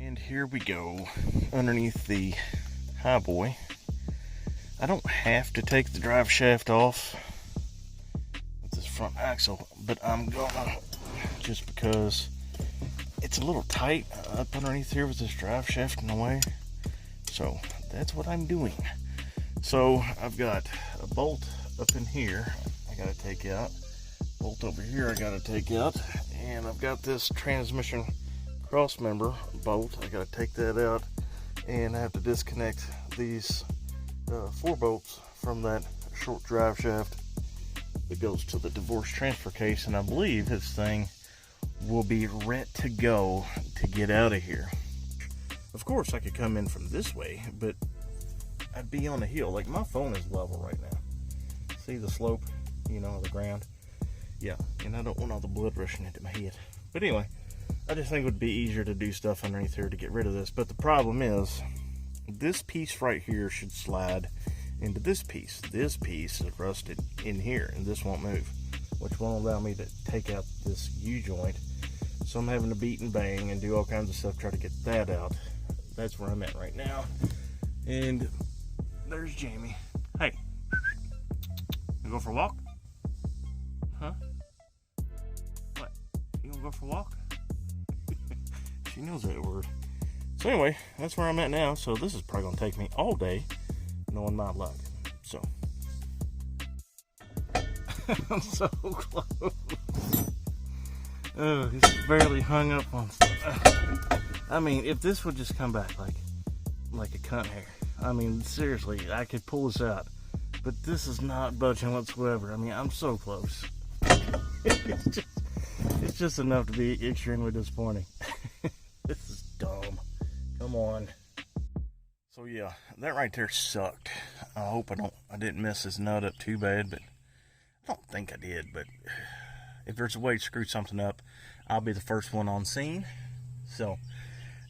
And here we go, underneath the highboy. I don't have to take the drive shaft off with this front axle, but I'm gonna, just because it's a little tight up underneath here with this drive shaft in the way. So that's what I'm doing. So I've got a bolt up in here I gotta take out, bolt over here I gotta take out, and I've got this transmission cross member bolt. I gotta take that out, and I have to disconnect these 4 bolts from that short drive shaft that goes to the divorce transfer case, and I believe this thing will be ready to go to get out of here. Of course I could come in from this way, but I'd be on a hill. Like, my phone is level right now. See the slope, you know, the ground? Yeah, and I don't want all the blood rushing into my head. But anyway, I just think it would be easier to do stuff underneath here to get rid of this. But the problem is, this piece right here should slide into this piece. This piece is rusted in here, and this won't move, which won't allow me to take out this U-joint. So I'm having to beat and bang and do all kinds of stuff, try to get that out. That's where I'm at right now. And there's Jamie. Hey, you go for a walk? Huh? What? You gonna go for a walk? She knows that word. So anyway, that's where I'm at now. So this is probably gonna take me all day, knowing my luck. So I'm so close. Oh, he's barely hung up on stuff. I mean, if this would just come back like a cunt hair. I mean, seriously, I could pull this out. But this is not budging whatsoever. I mean, I'm so close. It's just enough to be extremely disappointing. This is dumb. Come on. So yeah, that right there sucked. I hope I didn't mess this nut up too bad, but I don't think I did. But if there's a way to screw something up, I'll be the first one on scene. So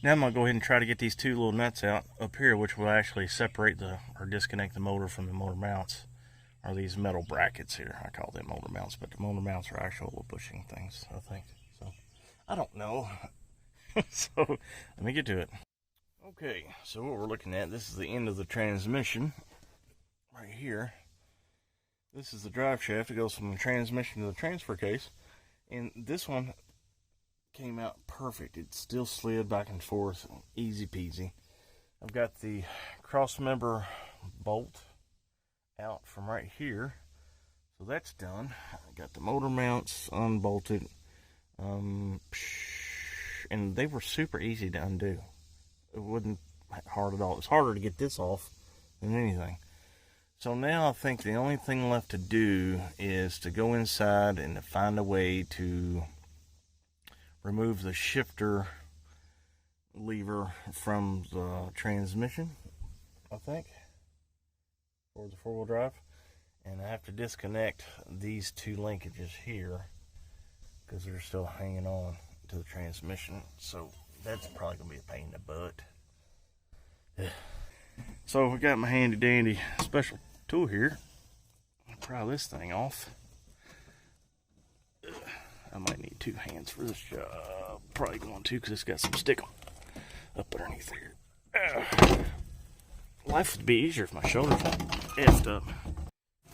now I'm gonna go ahead and try to get these 2 little nuts out up here, which will actually separate or disconnect the motor from the motor mounts, or these metal brackets here. I call them motor mounts, but the motor mounts are actual little bushing things, I think. So I don't know. So let me get to it. Okay, so what we're looking at, this is the end of the transmission right here. This is the drive shaft. It goes from the transmission to the transfer case, and this one came out perfect. It still slid back and forth, easy peasy. I've got the cross member bolt out from right here, so that's done. I got the motor mounts unbolted, and they were super easy to undo. It wasn't hard at all. It's harder to get this off than anything. So now I think the only thing left to do is to go inside and to find a way to remove the shifter lever from the transmission, I think, for the 4-wheel drive. And I have to disconnect these 2 linkages here because they're still hanging on to the transmission. So that's probably going to be a pain in the butt. So I got my handy dandy special tool here. I'll pry this thing off. I might need 2 hands for this job. Probably going to, because it's got some stick up underneath here. Life would be easier if my shoulders were effed up.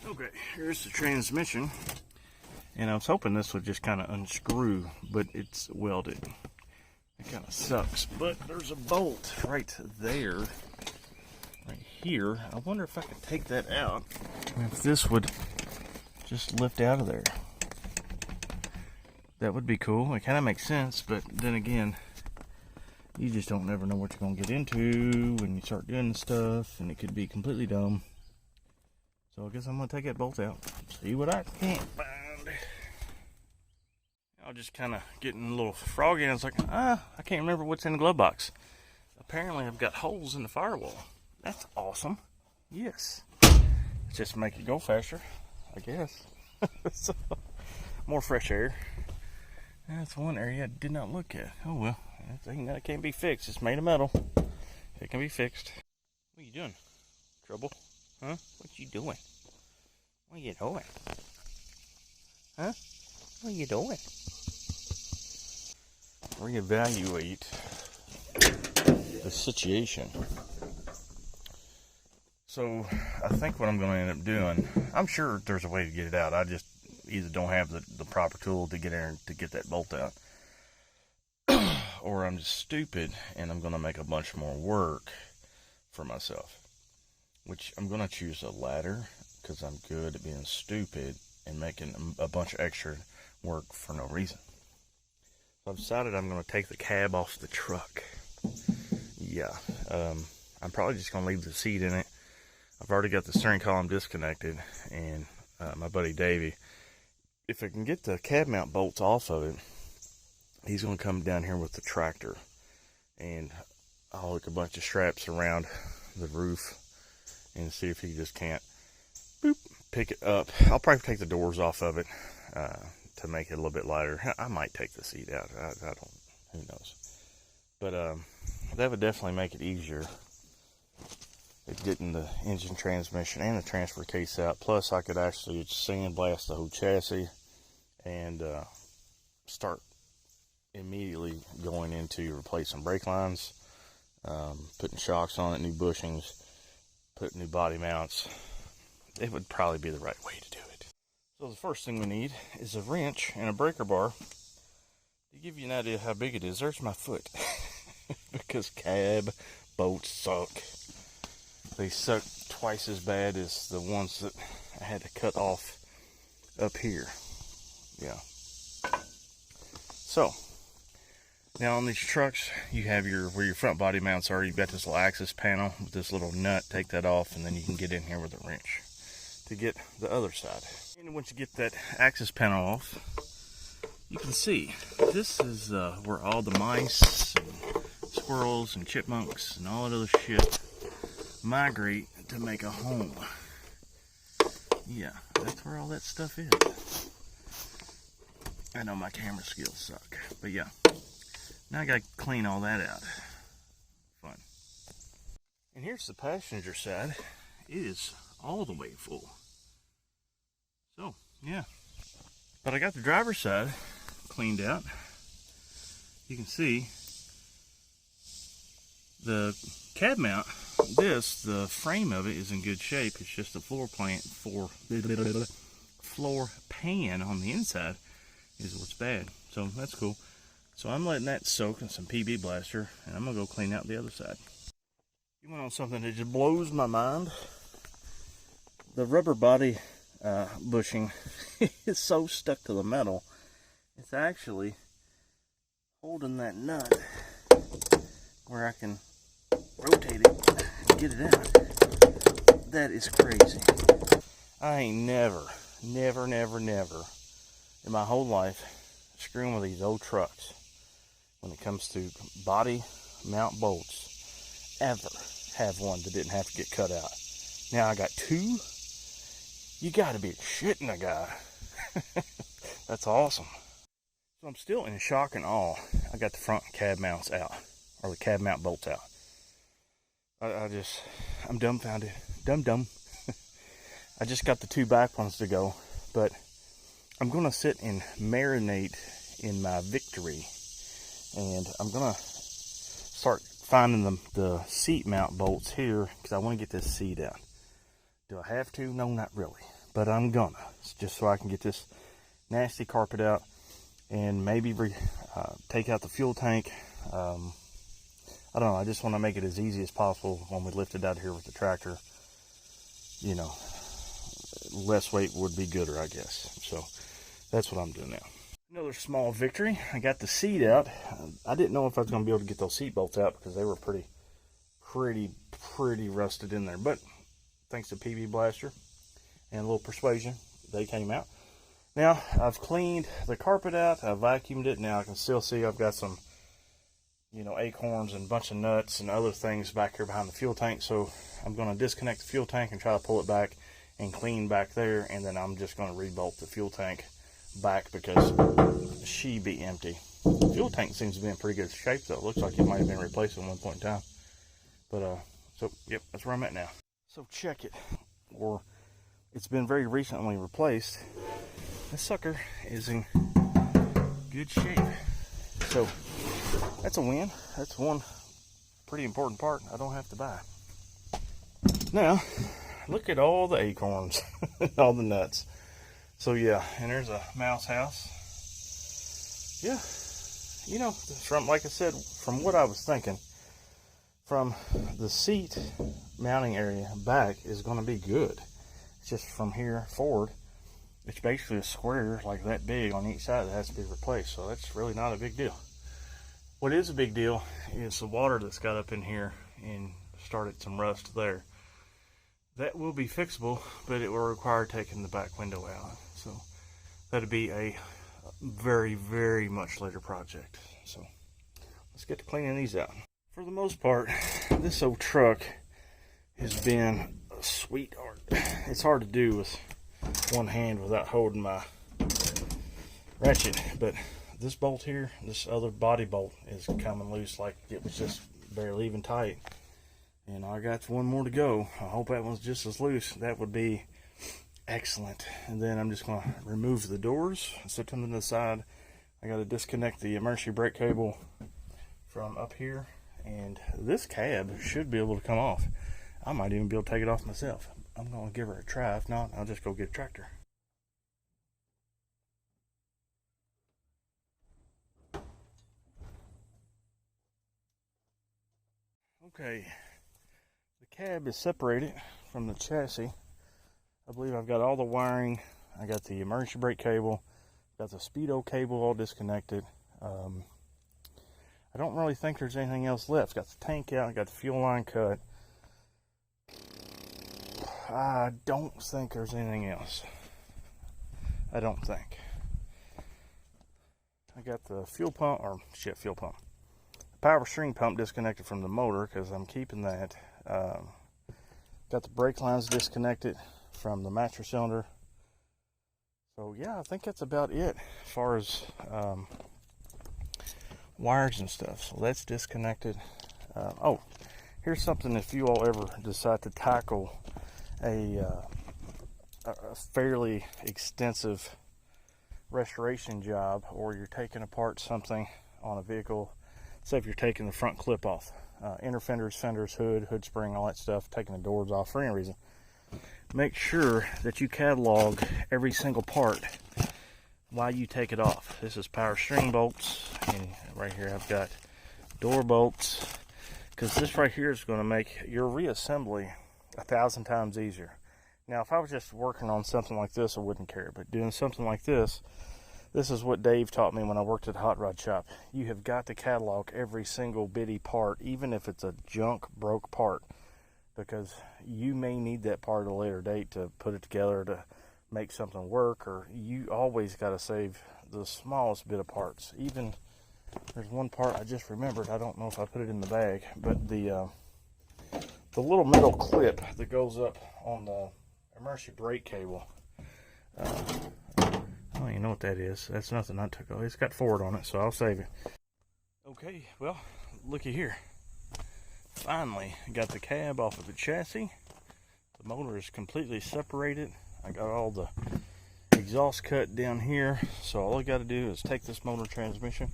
Okay, here's the transmission. And I was hoping this would just kind of unscrew, but it's welded. It kind of sucks. But there's a bolt right there, right here. I wonder if I could take that out, and if this would just lift out of there. That would be cool. It kind of makes sense, but then again, you just don't never know what you're going to get into when you start doing stuff, and it could be completely dumb. So I guess I'm going to take that bolt out, see what I can find. I was just kind of getting a little froggy, and I was like, I can't remember what's in the glove box. Apparently I've got holes in the firewall. That's awesome. Yes. Just make it go faster, I guess. So, more fresh air. That's one area I did not look at. Oh well, that can't be fixed. It's made of metal. It can be fixed. What are you doing? Trouble? Huh? What you doing? What are you doing? Huh? What are you doing? Reevaluate the situation. So I think what I'm going to end up doing, I'm sure there's a way to get it out. I just either don't have the proper tool to get in to get that bolt out, or I'm just stupid and I'm going to make a bunch more work for myself, which I'm going to choose the latter because I'm good at being stupid and making a bunch of extra work for no reason. So I've decided I'm going to take the cab off the truck. Yeah, I'm probably just going to leave the seat in it. I've already got the steering column disconnected, and my buddy Davey, if I can get the cab mount bolts off of it, he's going to come down here with the tractor, and I'll hook a bunch of straps around the roof and see if he just can't pick it up. I'll probably take the doors off of it to make it a little bit lighter. I might take the seat out. I don't, who knows. But that would definitely make it easier at getting the engine, transmission, and the transfer case out. Plus, I could actually sandblast the whole chassis and start immediately going into replacing brake lines, putting shocks on it, new bushings, putting new body mounts. It would probably be the right way to do it. So the first thing we need is a wrench and a breaker bar. To give you an idea how big it is, there's my foot. Because cab bolts suck. They suck twice as bad as the ones that I had to cut off up here. Yeah. So, now on these trucks, you have where your front body mounts are. You've got this little access panel with this little nut. Take that off, and then you can get in here with a wrench to get the other side. And once you get that access panel off, you can see this is where all the mice and squirrels and chipmunks and all that other shit migrate to make a home. Yeah, that's where all that stuff is. I know my camera skills suck, but yeah. Now I gotta clean all that out. Fun. And here's the passenger side. It is all the way full. So, yeah. But I got the driver's side cleaned out. You can see the cab mount. The frame of it is in good shape. It's just the floor pan on the inside is what's bad. So that's cool. So I'm letting that soak in some PB Blaster, and I'm gonna go clean out the other side. You went on something that just blows my mind. The rubber body bushing is so stuck to the metal. It's actually holding that nut where I can rotate it and get it out. That is crazy. I ain't never in my whole life screwing with these old trucks when it comes to body mount bolts ever have one that didn't have to get cut out. Now I got two. You gotta be shitting a guy. That's awesome. So I'm still in shock and awe. I got the front cab mounts out, or the cab mount bolts out. I'm dumbfounded. Dumb. I just got the two back ones to go, but I'm gonna sit and marinate in my victory, and I'm gonna start finding the seat mount bolts here because I want to get this seat out. Do I have to? No, not really, but I'm gonna, just so I can get this nasty carpet out and maybe take out the fuel tank. I don't know, I just want to make it as easy as possible when we lift it out here with the tractor. You know, less weight would be gooder, I guess. So that's what I'm doing now. Another small victory. I got the seat out. I didn't know if I was going to be able to get those seat bolts out because they were pretty rusted in there. But thanks to PB Blaster and a little persuasion, they came out. Now, I've cleaned the carpet out. I vacuumed it. Now I can still see I've got some, acorns and a bunch of nuts and other things back here behind the fuel tank. So I'm going to disconnect the fuel tank and try to pull it back and clean back there. And then I'm just going to rebolt the fuel tank back because she be empty. The fuel tank seems to be in pretty good shape though. It looks like it might have been replaced at one point in time. But, so, yep, that's where I'm at now. So check it. Or it's been very recently replaced. This sucker is in good shape. So that's a win. That's one pretty important part I don't have to buy. Now, look at all the acorns, all the nuts. So yeah, and there's a mouse house. Yeah, you know, from, like I said, from what I was thinking, from the seat mounting area back is going to be good. It's just from here forward, it's basically a square like that big on each side that has to be replaced. So that's really not a big deal. What is a big deal is the water that's got up in here and started some rust there. That will be fixable, but it will require taking the back window out. So that'll be a very, very much later project. So let's get to cleaning these out. For the most part, this old truck has been a sweetheart. It's hard to do with one hand without holding my ratchet, but this bolt here, this other body bolt, is coming loose like it was just barely even tight. And I got one more to go. I hope that one's just as loose. That would be excellent. And then I'm just going to remove the doors, set them to the side. I got to disconnect the emergency brake cable from up here, and this cab should be able to come off. I might even be able to take it off myself. I'm going to give her a try. If not, I'll just go get a tractor. Okay, the cab is separated from the chassis. I believe I've got all the wiring. I got the emergency brake cable, got the speedo cable all disconnected. I don't really think there's anything else left. Got the tank out, got the fuel line cut. I don't think there's anything else. I don't think. I got the fuel pump, fuel pump. Power steering pump disconnected from the motor because I'm keeping that. Got the brake lines disconnected from the master cylinder. So yeah, I think that's about it as far as wires and stuff. So that's disconnected. Oh, here's something if you all ever decide to tackle a fairly extensive restoration job, or you're taking apart something on a vehicle. Say if you're taking the front clip off, inner fenders, hood spring, all that stuff, taking the doors off for any reason, make sure that you catalog every single part while you take it off. This is power steering bolts, and right here I've got door bolts, because this right here is going to make your reassembly 1,000 times easier. Now, if I was just working on something like this, I wouldn't care, but doing something like this is what Dave taught me when I worked at Hot Rod Shop. You have got to catalog every single bitty part, even if it's a junk, broke part, because you may need that part at a later date to put it together to make something work, or you always got to save the smallest bit of parts. Even, there's one part I just remembered, I don't know if I put it in the bag, but the little metal clip that goes up on the emergency brake cable, I don't even know what that is. That's nothing I took off. It's got Ford on it, so I'll save it. Okay, well, looky here. Finally, got the cab off of the chassis. The motor is completely separated. I got all the exhaust cut down here, so all I got to do is take this motor transmission,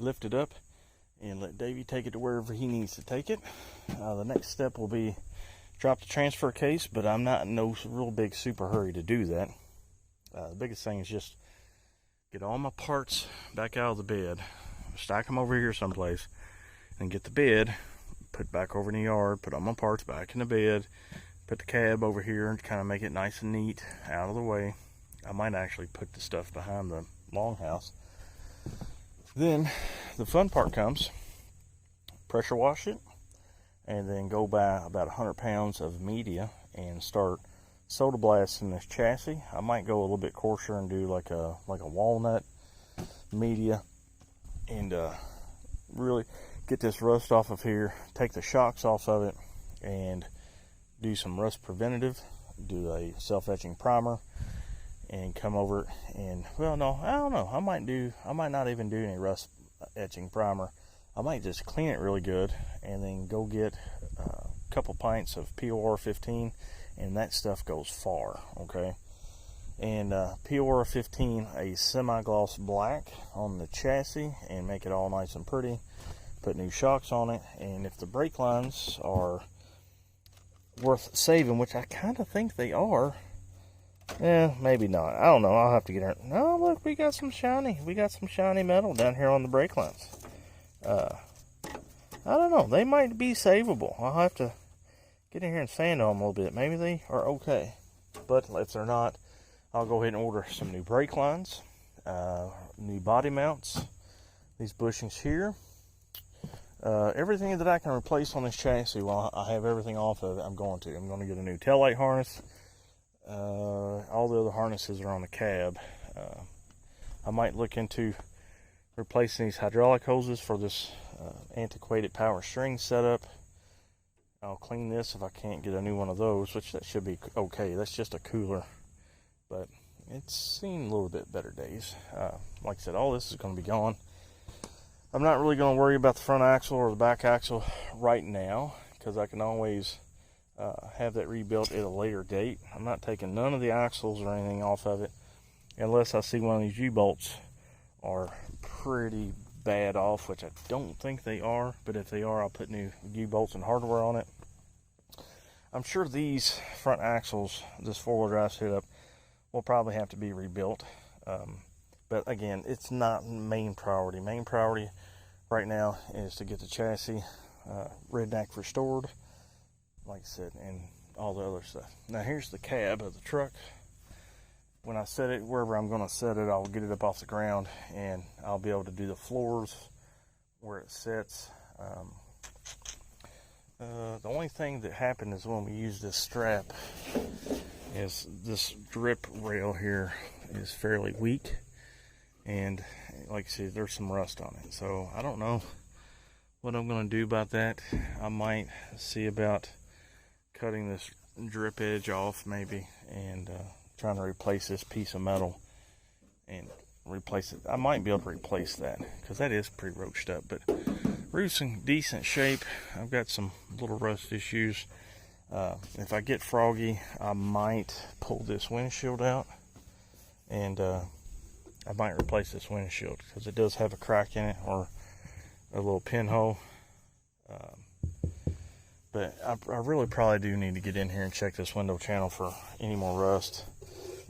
lift it up, and let Davey take it to wherever he needs to take it. The next step will be drop the transfer case, but I'm not in no real big super hurry to do that. The biggest thing is just get all my parts back out of the bed, stack them over here someplace, and get the bed put back over in the yard, put all my parts back in the bed, put the cab over here and kind of make it nice and neat out of the way. I might actually put the stuff behind the longhouse. Then the fun part comes, pressure wash it, and then go buy about 100 pounds of media and start soda blasting this chassis. I might go a little bit coarser and do like a walnut media, and really get this rust off of here, take the shocks off of it, and do some rust preventative, do a self-etching primer, and come over and, well, no, I don't know, I might not even do any rust etching primer. I might just clean it really good and then go get a couple pints of POR 15, and that stuff goes far, okay? And POR 15, a semi-gloss black on the chassis, and make it all nice and pretty. put new shocks on it, and if the brake lines are worth saving, which I kind of think they are, maybe not. I don't know. I'll have to get her. No, look, we got some shiny metal down here on the brake lines. I don't know. They might be savable. I'll have to get in here and sand on them a little bit. Maybe they are okay. But if they're not, I'll go ahead and order some new brake lines, new body mounts, these bushings here. Everything that I can replace on this chassis while I have everything off of it, I'm going to. I'm going to get a new taillight harness. All the other harnesses are on the cab. I might look into replacing these hydraulic hoses for this antiquated power string setup. I'll clean this if I can't get a new one of those, which that should be okay. That's just a cooler, but it's seen a little bit better days. Like I said, all this is going to be gone. I'm not really going to worry about the front axle or the back axle right now, because I can always have that rebuilt at a later date. I'm not taking none of the axles or anything off of it unless I see one of these U-bolts are pretty bad off, which I don't think they are, but if they are, I'll put new U-bolts and hardware on it. I'm sure these front axles, this four-wheel drive setup, will probably have to be rebuilt. But again, it's not main priority. Main priority right now is to get the chassis Redneck restored, like I said, and all the other stuff. Now here's the cab of the truck. When I set it wherever I'm going to set it, I'll get it up off the ground and I'll be able to do the floors where it sits. The only thing that happened is when we used this strap is this grip rail here is fairly weak, and like I said, there's some rust on it. So I don't know what I'm going to do about that. I might see about cutting this drip edge off maybe, and trying to replace this piece of metal and replace it. I might be able to replace that because that is pretty roached up, but roof's in decent shape. I've got some little rust issues. If I get froggy, I might pull this windshield out, and I might replace this windshield because it does have a crack in it, or a little pinhole. But I really probably do need to get in here and check this window channel for any more rust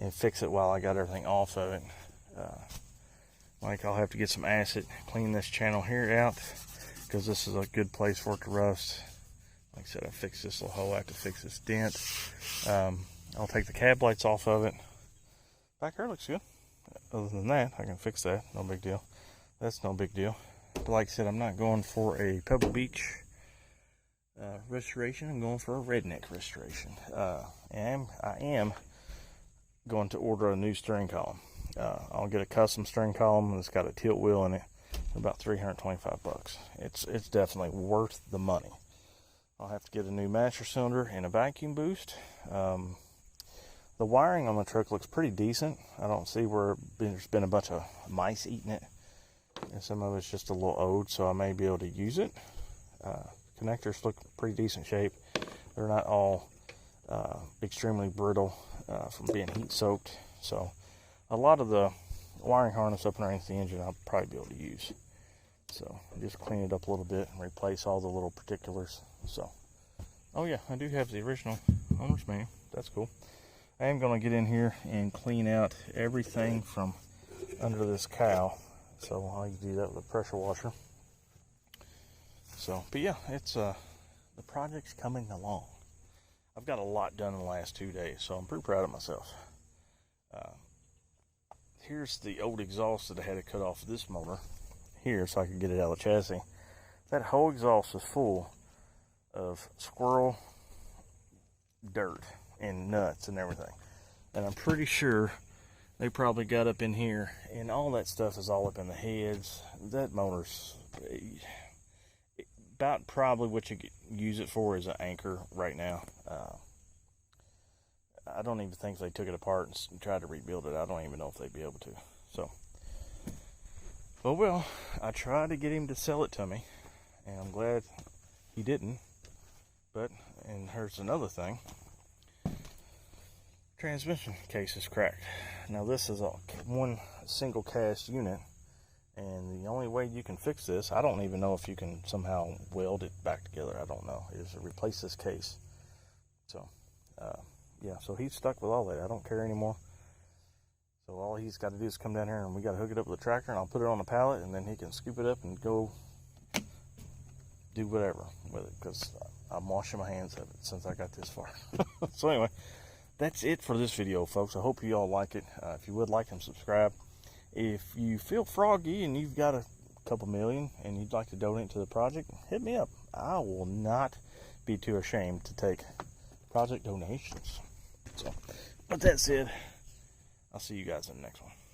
and fix it while I got everything off of it. Like I'll have to get some acid, clean this channel here out, because this is a good place for it to rust. Like I said, I fixed this little hole. I have to fix this dent. I'll take the cab lights off of it. Back here looks good. Other than that, I can fix that. No big deal. That's no big deal. But like I said, I'm not going for a Pebble Beach restoration. I'm going for a Redneck restoration. And I am going to order a new steering column. I'll get a custom steering column, and it's got a tilt wheel in it for about $325. It's definitely worth the money. I'll have to get a new master cylinder and a vacuum boost. The wiring on the truck looks pretty decent. I don't see where there's been a bunch of mice eating it, and some of it's just a little old, so I may be able to use it. Connectors look pretty decent shape. They're not all extremely brittle from being heat soaked, so a lot of the wiring harness up underneath the engine I'll probably be able to use. So just clean it up a little bit and replace all the little particulars. So, oh yeah, I do have the original owner's manual. That's cool. I am going to get in here and clean out everything from under this cowl. So I'll do that with a pressure washer. So, but yeah, it's the project's coming along. I've got a lot done in the last 2 days, so I'm pretty proud of myself. Here's the old exhaust that I had to cut off this motor here so I could get it out of the chassis. That whole exhaust is full of squirrel dirt and nuts and everything. And I'm pretty sure they probably got up in here, and all that stuff is all up in the heads. That motor's about probably what you could use it for is an anchor right now. I don't even think they took it apart and tried to rebuild it. I don't even know if they'd be able to. So, oh well, I tried to get him to sell it to me, and I'm glad he didn't. But, and here's another thing. Transmission case is cracked. Now this is a one single cast unit, And the only way you can fix this, I don't even know if you can somehow weld it back together, I don't know, is to replace this case. So, yeah, so he's stuck with all that. I don't care anymore. So all he's got to do is come down here and we got to hook it up with the tractor, and I'll put it on the pallet, and then he can scoop it up and go do whatever with it, because I'm washing my hands of it since I got this far. So anyway, that's it for this video, folks. I hope you all like it. If you would, like and subscribe. If you feel froggy and you've got a couple million and you'd like to donate to the project, hit me up. I will not be too ashamed to take project donations. So, with that said, I'll see you guys in the next one.